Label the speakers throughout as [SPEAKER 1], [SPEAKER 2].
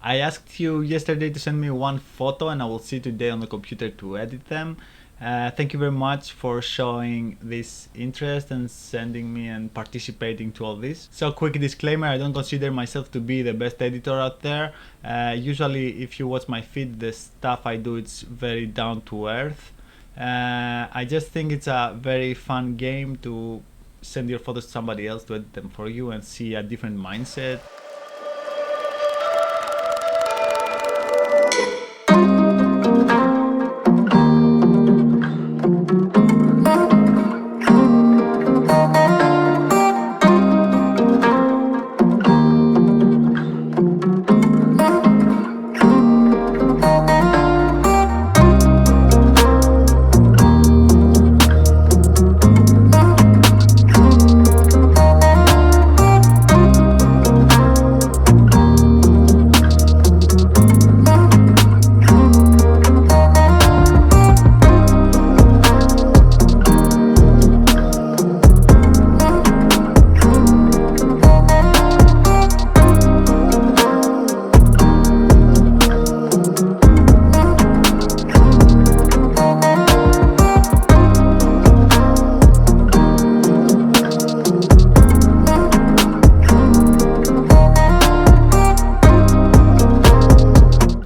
[SPEAKER 1] I asked you yesterday to send me one photo and I will see today on the computer to edit them. Thank you very much for showing this interest and sending me and participating to all this. So quick disclaimer, I don't consider myself to be the best editor out there. Usually if you watch my feed, the stuff I do it's very down to earth. I just think it's a very fun game to send your photos to somebody else to edit them for you and see a different mindset.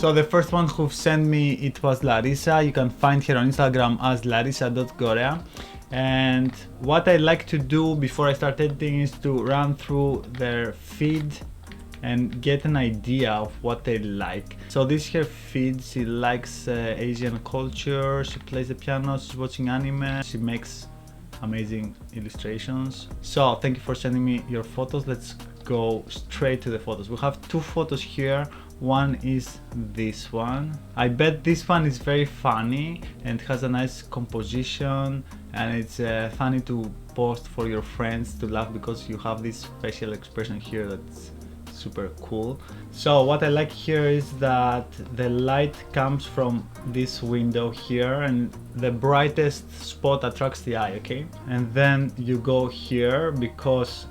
[SPEAKER 1] So the first one who sent me, it was Larissa. You can find her on Instagram as larissa.gorea. And what I like to do before I start editing is to run through their feed and get an idea of what they like. So this is her feed. She likes Asian culture, she plays the piano, she's watching anime, she makes amazing illustrations. So thank you for sending me your photos. Let's go straight to the photos. We have two photos here. One is this one. I bet this one is very funny and has a nice composition, and it's funny to post for your friends to laugh because you have this facial expression here that's super cool. So what I like here is that the light comes from this window here and the brightest spot attracts the eye, okay? And then you go here because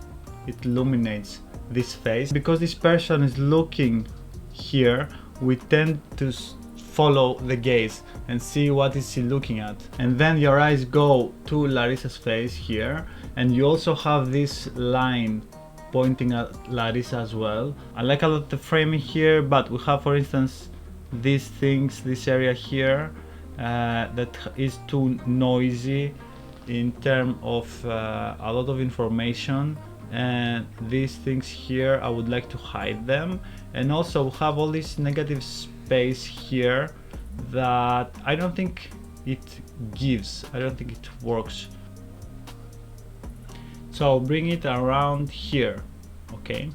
[SPEAKER 1] it illuminates this face. Because this person is looking here, we tend to follow the gaze and see what is he looking at. And then your eyes go to Larissa's face here, and you also have this line pointing at Larissa as well. I like a lot the framing here, but we have, for instance, these things, this area here that is too noisy in terms of a lot of information, and these things here I would like to hide them. And also have all this negative space here that I don't think it gives, I don't think it works. So bring it around here, okay?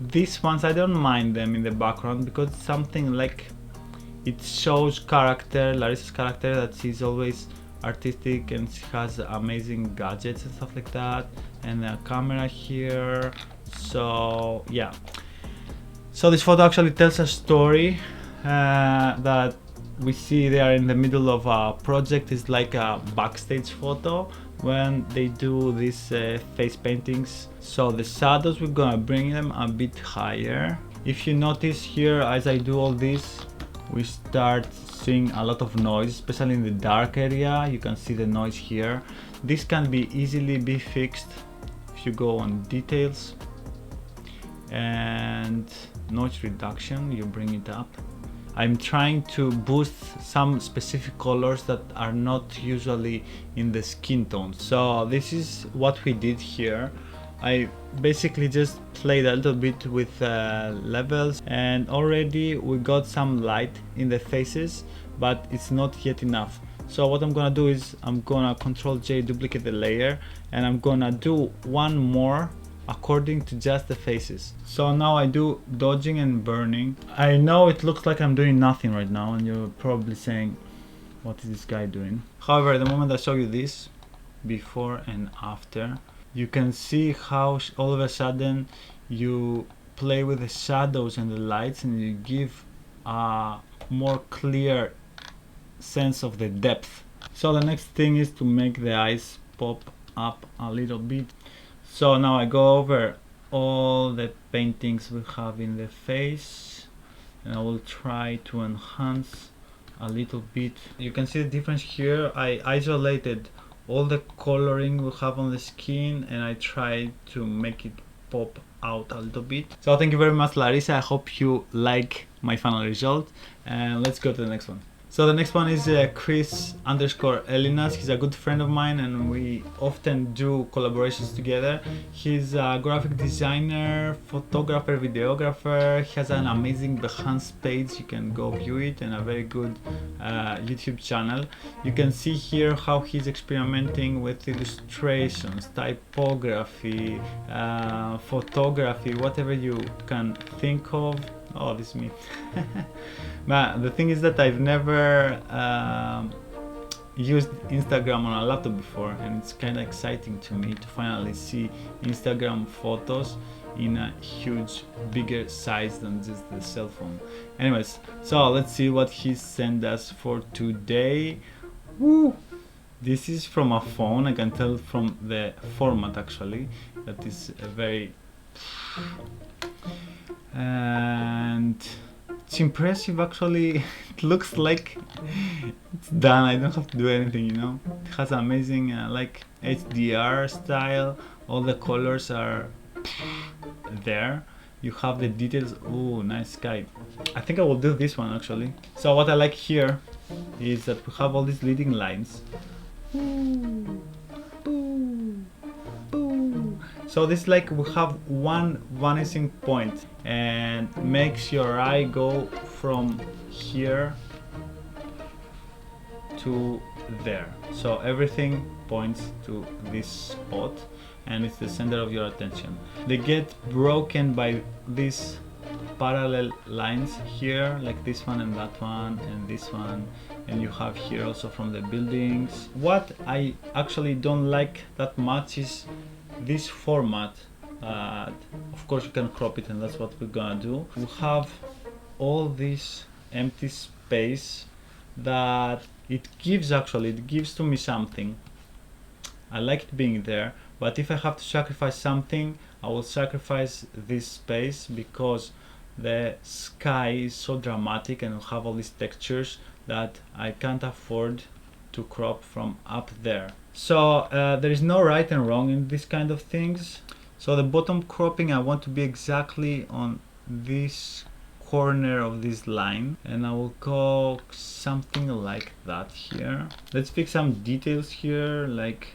[SPEAKER 1] These ones I don't mind them in the background because it's something like it shows character, Larissa's character, that she's always artistic and she has amazing gadgets and stuff like that, and a camera here. So yeah, so this photo actually tells a story that we see they are in the middle of a project. It's like a backstage photo when they do these face paintings. So the shadows, we're gonna bring them a bit higher. If you notice here, as I do all this, we start seeing a lot of noise, especially in the dark area. You can see the noise here. This can be easily be fixed if you go on details and noise reduction, you bring it up. I'm trying to boost some specific colors that are not usually in the skin tone. So this is what we did here. I basically just played a little bit with levels, and already we got some light in the faces, but it's not yet enough. So what I'm gonna do is I'm gonna Ctrl J, duplicate the layer, and I'm gonna do one more according to just the faces. So now I do dodging and burning. I know it looks like I'm doing nothing right now, and you're probably saying, what is this guy doing? However, the moment I show you this, before and after, you can see how all of a sudden you play with the shadows and the lights, and you give a more clear sense of the depth. So the next thing is to make the eyes pop up a little bit. So now I go over all the paintings we have in the face, and I will try to enhance a little bit. You can see the difference here. I isolated all the coloring we have on the skin and I tried to make it pop out a little bit. So thank you very much, Larissa. I hope you like my final result, and let's go to the next one. So the next one is Chris_Elinas. He's a good friend of mine and we often do collaborations together. He's a graphic designer, photographer, videographer. He has an amazing Behance page, you can go view it, and a very good YouTube channel. You can see here how he's experimenting with illustrations, typography, photography, whatever you can think of. Oh, this is me. But the thing is that I've never used Instagram on a laptop before, and it's kind of exciting to me to finally see Instagram photos in a huge, bigger size than just the cell phone. Anyways, so let's see what he sent us for today. Woo! This is from a phone. I can tell from the format actually that is a very and it's impressive actually. It looks like it's done. I don't have to do anything, you know. It has amazing like HDR style. All the colors are there. You have the details. Oh, nice sky. I think I will do this one actually. So what I like here is that we have all these leading lines. Ooh. Ooh. Ooh. So this is like we have one vanishing point and makes your eye go from here to there. So everything points to this spot and it's the center of your attention. They get broken by these parallel lines here, like this one and that one and this one, and you have here also from the buildings. What I actually don't like that much is this format. Of course you can crop it, and that's what we're gonna do. We have all this empty space that it gives to me something. I like it being there, but if I have to sacrifice something, I will sacrifice this space because the sky is so dramatic and we have all these textures that I can't afford to crop from up there. So there is no right and wrong in this kind of things. So the bottom cropping, I want to be exactly on this corner of this line, and I will go something like that here. Let's fix some details here, like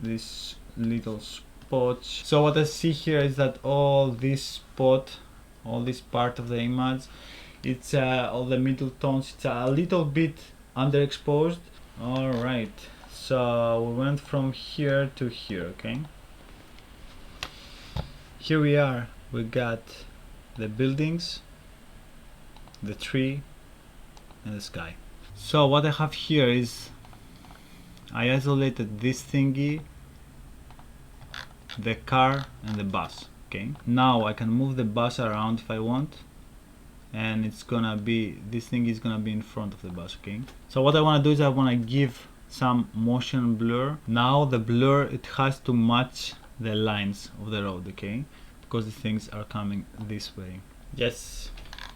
[SPEAKER 1] this little spot. So what I see here is that all this spot, all this part of the image, it's all the middle tones, it's a little bit underexposed. All right, so we went from here to here. Okay, here we are. We got the buildings, the tree, and the sky. So what I have here is I isolated this thingy, the car, and the bus. Okay, now I can move the bus around if I want, and it's gonna be, this thing is gonna be in front of the bus. Okay, so what I want to do is I want to give some motion blur. Now the blur, it has to match the lines of the road, okay, because the things are coming this way. Yes,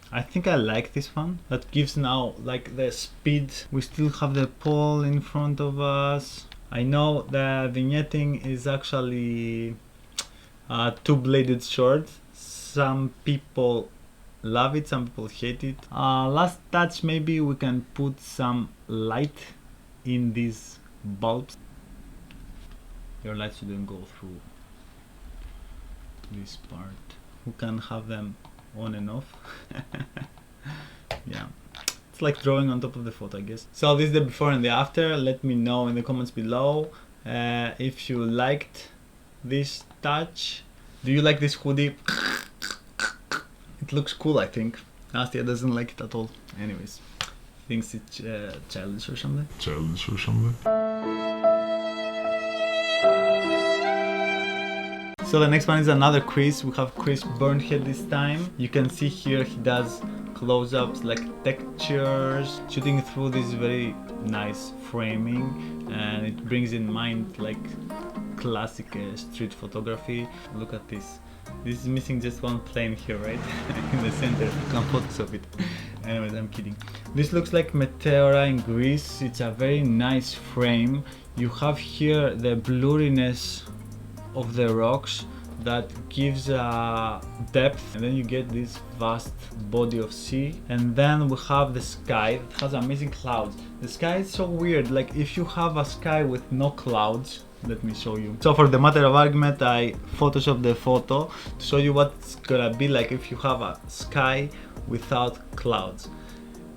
[SPEAKER 1] I think I like this one. That gives now like the speed. We still have the pole in front of us. I know the vignetting is actually two-bladed sword. Some people love it, some people hate it. Last touch, maybe we can put some light in these bulbs. Your lights shouldn't go through this part. We can have them on and off. Yeah, it's like drawing on top of the photo, I guess. So this is the before and the after. Let me know in the comments below if you liked this touch. Do you like this hoodie? It looks cool, I think. Nastia doesn't like it at all. Anyways, thinks it's childish or something. So the next one is another Chris. We have Chris Burnhead this time. You can see here he does close-ups, like textures, shooting through this very nice framing, and it brings in mind like classic street photography. Look at this. This is missing just one plane here, right? In the center. You can Photoshop it. Anyways, I'm kidding. This looks like Meteora in Greece. It's a very nice frame. You have here the blurriness of the rocks that gives depth, and then you get this vast body of sea. And then we have the sky that has amazing clouds. The sky is so weird, like if you have a sky with no clouds, let me show you. So for the matter of argument, I photoshopped the photo to show you what's gonna be like if you have a sky without clouds.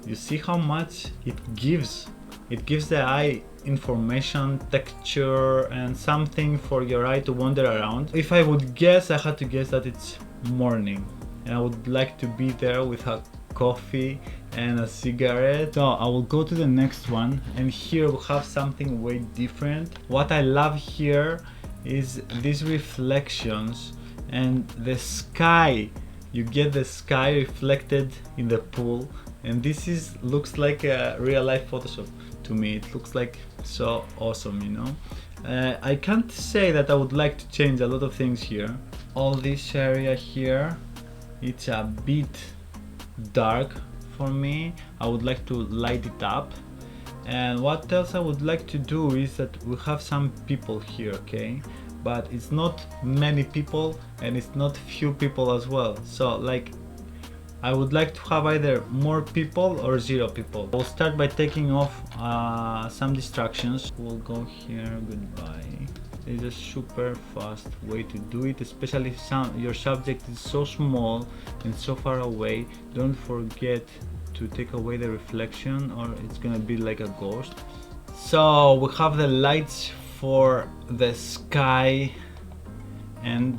[SPEAKER 1] You see how much it gives? It gives the eye information, texture, and something for your eye to wander around. If I would guess, I had to guess that it's morning, and I would like to be there with a coffee and a cigarette. So I will go to the next one, and here we have something way different. What I love here is these reflections and the sky. You get the sky reflected in the pool, and this looks like a real life Photoshop to me. It looks like so awesome, you know. I can't say that I would like to change a lot of things here. All this area here, it's a bit dark for me. I would like to light it up. And what else I would like to do is that we have some people here, okay? But it's not many people and it's not few people as well. So like, I would like to have either more people or zero people. We'll start by taking off some distractions. We'll go here, goodbye. It's a super fast way to do it, especially if your subject is so small and so far away. Don't forget to take away the reflection or it's gonna be like a ghost. So we have the lights for the sky and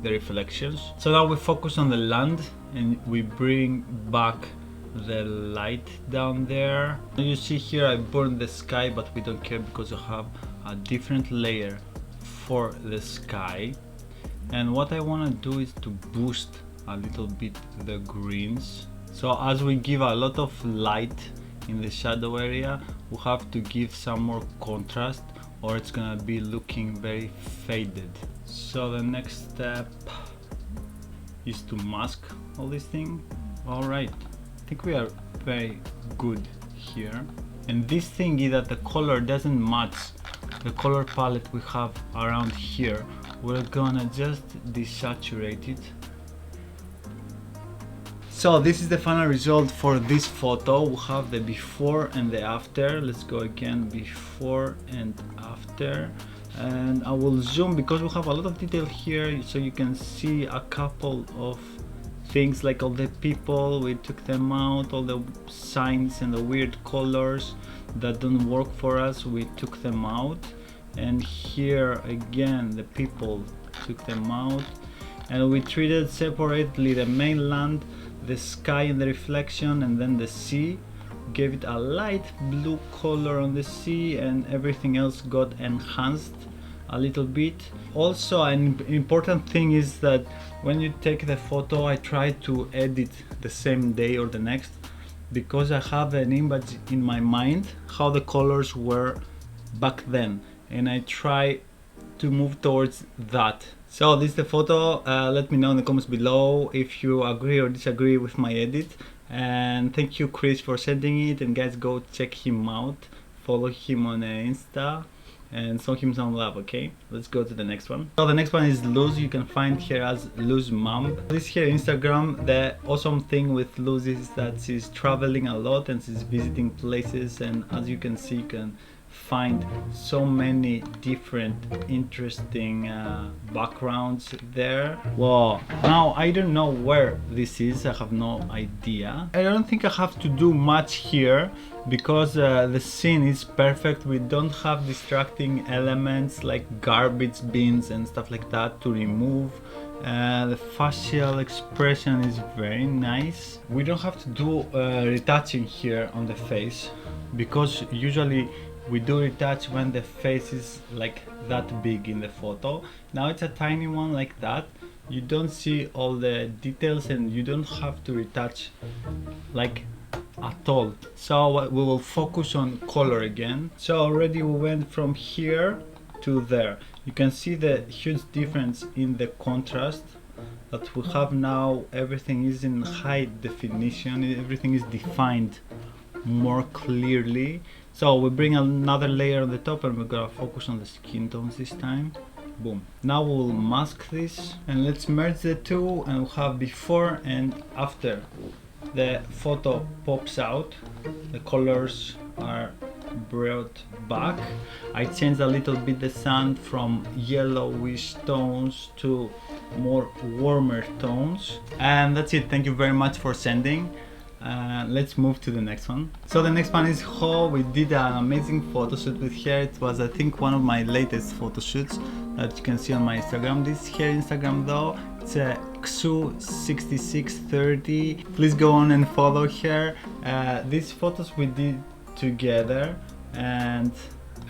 [SPEAKER 1] the reflections. So now we focus on the land and we bring back the light down there. You see here I burned the sky, but we don't care because I have a different layer for the sky. And what I want to do is to boost a little bit the greens. So as we give a lot of light in the shadow area, we have to give some more contrast or it's gonna be looking very faded. So the next step is to mask all this thing. All right, I think we are very good here. And this thing is that the color doesn't match the color palette we have around here. We're gonna just desaturate it. So this is the final result for this photo. We have the before and the after. Let's go again, before and after. And I will zoom because we have a lot of detail here, so you can see a couple of things like all the people, we took them out, all the signs and the weird colors that don't work for us, we took them out. And here again the people, took them out, and we treated separately the mainland, the sky and the reflection, and then the sea. Gave it a light blue color on the sea, and everything else got enhanced a little bit. Also, an important thing is that when you take the photo, I try to edit the same day or the next, because I have an image in my mind how the colors were back then, and I try to move towards that. So this is the photo. Let me know in the comments below if you agree or disagree with my edit. And thank you Chris for sending it, and guys, go check him out, follow him on Insta and show him some love. Okay, let's go to the next one. So the next one is Luz. You can find here as Luz Mom. This here Instagram. The awesome thing with Luz is that she's traveling a lot and she's visiting places, and as you can see, you can find so many different interesting backgrounds there. Wow, now I don't know where this is, I have no idea. I don't think I have to do much here because the scene is perfect. We don't have distracting elements like garbage bins and stuff like that to remove. The facial expression is very nice. We don't have to do retouching here on the face, because usually we do retouch when the face is like that big in the photo. Now it's a tiny one like that. You don't see all the details and you don't have to retouch like at all. So we will focus on color again. So already we went from here to there. You can see the huge difference in the contrast that we have now. Everything is in high definition, everything is defined more clearly. So we bring another layer on the top and we're gonna focus on the skin tones this time. Boom. Now we'll mask this and let's merge the two, and we'll have before and after. The photo pops out, the colors are brought back. I changed a little bit the sun from yellowish tones to more warmer tones, and that's it. Thank you very much for sending. Let's move to the next one. So the next one is Ho. We did an amazing photo shoot with her. It was, I think, one of my latest photo shoots that you can see on my Instagram. This is her Instagram though. It's a Xu6630. Please go on and follow her. These photos we did together, and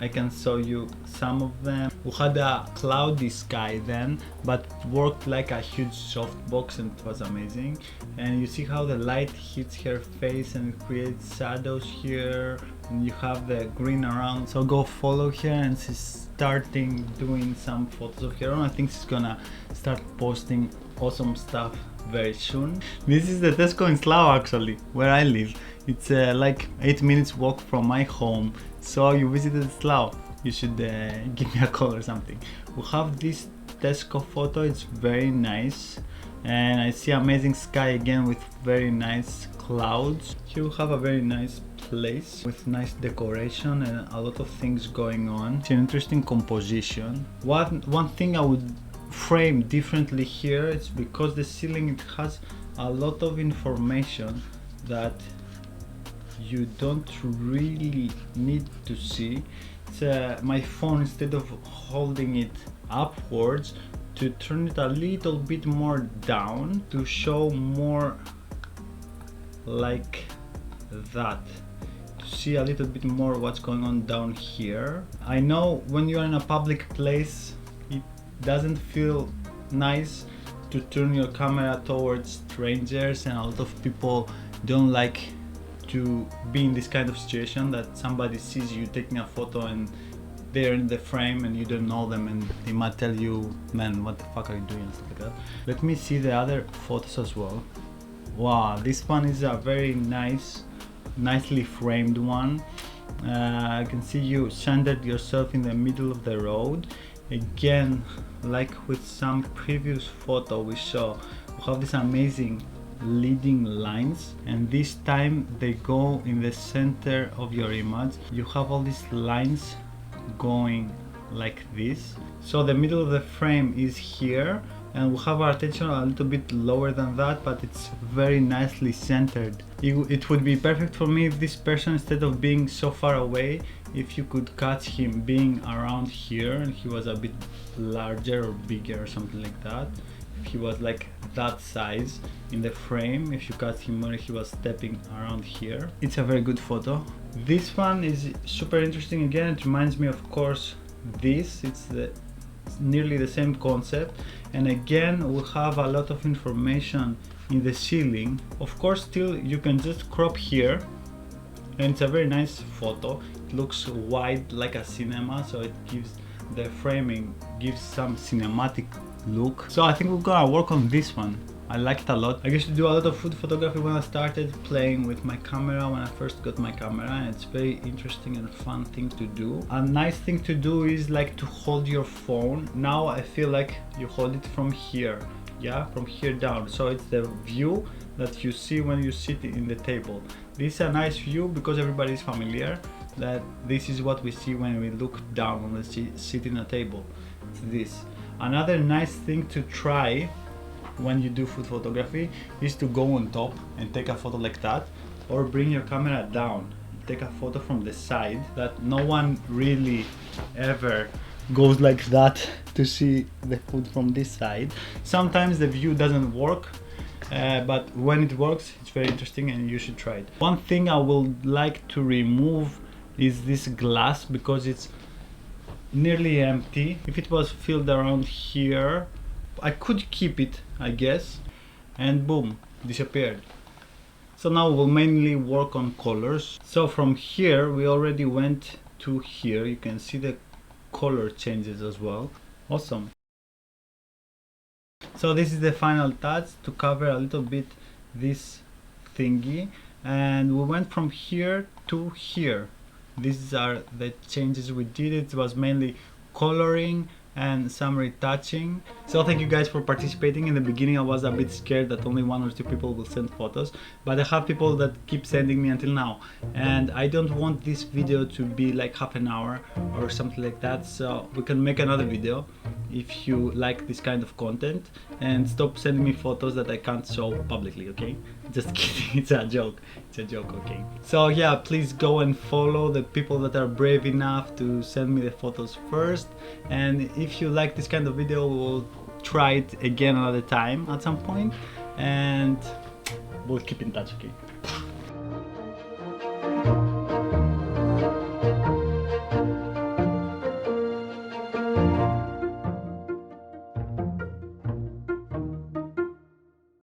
[SPEAKER 1] I can show you some of them. We had a cloudy sky then, but it worked like a huge softbox and it was amazing. And you see how the light hits her face and it creates shadows here, and you have the green around. So go follow her, and she's starting doing some photos of her own. I think she's gonna start posting awesome stuff very soon. This is the Tesco in Slough actually, where I live. It's like 8 minutes walk from my home. So you visited Slough, you should give me a call or something. We have this Tesco photo, it's very nice. And I see amazing sky again with very nice clouds. Here we have a very nice place with nice decoration and a lot of things going on. It's an interesting composition. One thing I would frame differently here is because the ceiling, it has a lot of information that you don't really need to see. It's my phone, instead of holding it upwards, to turn it a little bit more down to show more like that, to see a little bit more what's going on down here. I know when you're in a public place it doesn't feel nice to turn your camera towards strangers, and a lot of people don't like to be in this kind of situation that somebody sees you taking a photo and they're in the frame and you don't know them, and they might tell you, man, what the fuck are you doing, and stuff like that. Let me see the other photos as well. Wow, this one is a very nicely framed one. I can see you centered yourself in the middle of the road. Again, like with some previous photo we saw, we have this amazing leading lines, and this time they go in the center of your image. You have all these lines going like this, so the middle of the frame is here, and we have our attention a little bit lower than that, but it's very nicely centered. It would be perfect for me if this person, instead of being so far away, if you could catch him being around here and he was a bit larger or bigger or something like that. If he was like that size in the frame, if you catch him when he was stepping around here. It's a very good photo. This one is super interesting. Again, it reminds me, of course, this. It's nearly the same concept, and again we have a lot of information in the ceiling. Of course, still you can just crop here, and it's a very nice photo. It looks wide like a cinema, so it gives the framing gives some cinematic look. So I think we're gonna work on this one. I like it a lot. I used to do a lot of food photography when I started playing with my camera, when I first got my camera, and it's very interesting and fun thing to do. A nice thing to do is like to hold your phone. Now I feel like you hold it from here, yeah, from here down. So it's the view that you see when you sit in the table. This is a nice view because everybody is familiar that this is what we see when we look down when we sit in a table. It's this. Another nice thing to try when you do food photography is to go on top and take a photo like that, or bring your camera down, take a photo from the side, that no one really ever goes like that to see the food from this side. Sometimes the view doesn't work, but when it works, it's very interesting and you should try it. One thing I would like to remove is this glass because it's nearly empty. If it was filled around here, I could keep it, I guess, and boom, disappeared. So now we'll mainly work on colors. So from here we already went to here. You can see the color changes as well. Awesome. So this is the final touch to cover a little bit this thingy, and we went from here to here. These are the changes we did. It was mainly coloring and some retouching. So thank you guys for participating. In the beginning I was a bit scared that only 1 or 2 people will send photos, but I have people that keep sending me until now, and I don't want this video to be like half an hour or something like that, so we can make another video if you like this kind of content, and stop sending me photos that I can't show publicly, okay? Just kidding, it's a joke, okay? So yeah, please go and follow the people that are brave enough to send me the photos first, and if you like this kind of video, we'll try it again another time at some point, and we'll keep in touch, okay?